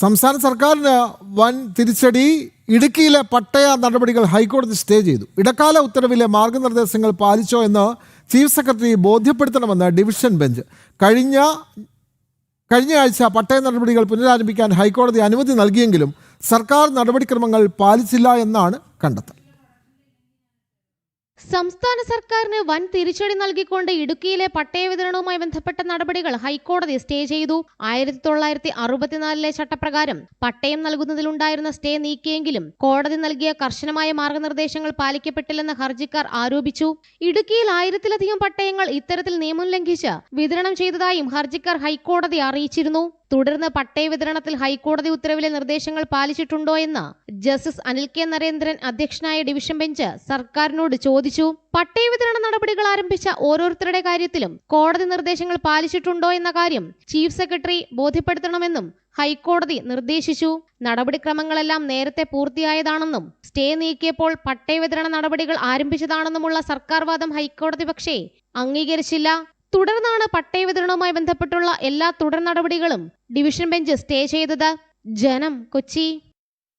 സംസ്ഥാന സർക്കാരിന് വൻ തിരിച്ചടി. ഇടുക്കിയിലെ പട്ടയ നടപടികൾ ഹൈക്കോടതി സ്റ്റേ ചെയ്തു. ഇടക്കാല ഉത്തരവിലെ മാർഗനിർദ്ദേശങ്ങൾ പാലിച്ചോ എന്ന് ചീഫ് സെക്രട്ടറി ബോധ്യപ്പെടുത്തണമെന്ന് ഡിവിഷൻ ബെഞ്ച്. കഴിഞ്ഞയാഴ്ച പട്ടയ നടപടികൾ പുനരാരംഭിക്കാൻ ഹൈക്കോടതി അനുമതി നൽകിയെങ്കിലും സർക്കാർ നടപടിക്രമങ്ങൾ പാലിച്ചില്ല എന്നാണ് കണ്ടെത്തൽ. സംസ്ഥാന സർക്കാരിന് വൻ തിരിച്ചടി നൽകിക്കൊണ്ട് ഇടുക്കിയിലെ പട്ടയ വിതരണവുമായി ബന്ധപ്പെട്ട നടപടികൾ ഹൈക്കോടതി സ്റ്റേ ചെയ്തു. 1964 ചട്ടപ്രകാരം പട്ടയം നൽകുന്നതിലുണ്ടായിരുന്ന സ്റ്റേ നീക്കിയെങ്കിലും കോടതി നൽകിയ കർശനമായ മാർഗനിർദ്ദേശങ്ങൾ പാലിക്കപ്പെട്ടില്ലെന്ന് ഹർജിക്കാർ ആരോപിച്ചു. ഇടുക്കിയിൽ 1000-ലധികം പട്ടയങ്ങൾ ഇത്തരത്തിൽ നിയമം ലംഘിച്ച് വിതരണം ചെയ്തതായും ഹർജിക്കാർ ഹൈക്കോടതി അറിയിച്ചിരുന്നു. തുടർന്ന് പട്ടയ വിതരണത്തിൽ ഹൈക്കോടതി ഉത്തരവിലെ നിർദ്ദേശങ്ങൾ പാലിച്ചിട്ടുണ്ടോ എന്ന് ജസ്റ്റിസ് അനിൽ കെ നരേന്ദ്രൻ അധ്യക്ഷനായ ഡിവിഷൻ ബെഞ്ച് സർക്കാരിനോട് ചോദിച്ചു. പട്ടയ വിതരണ നടപടികൾ ആരംഭിച്ച ഓരോരുത്തരുടെ കാര്യത്തിലും കോടതി നിർദ്ദേശങ്ങൾ പാലിച്ചിട്ടുണ്ടോ എന്ന കാര്യം ചീഫ് സെക്രട്ടറി ബോധ്യപ്പെടുത്തണമെന്നും ഹൈക്കോടതി നിർദ്ദേശിച്ചു. നടപടിക്രമങ്ങളെല്ലാം നേരത്തെ പൂർത്തിയായതാണെന്നും സ്റ്റേ നീക്കിയപ്പോൾ പട്ടയ വിതരണ നടപടികൾ ആരംഭിച്ചതാണെന്നുമുള്ള സർക്കാർ വാദം ഹൈക്കോടതി പക്ഷേ അംഗീകരിച്ചില്ല. തുടർന്നാണ് പട്ടയ വിതരണവുമായി ബന്ധപ്പെട്ടുള്ള എല്ലാ തുടർ നടപടികളും ഡിവിഷൻ ബെഞ്ച് സ്റ്റേ ചെയ്തത്. ജനം, കൊച്ചി.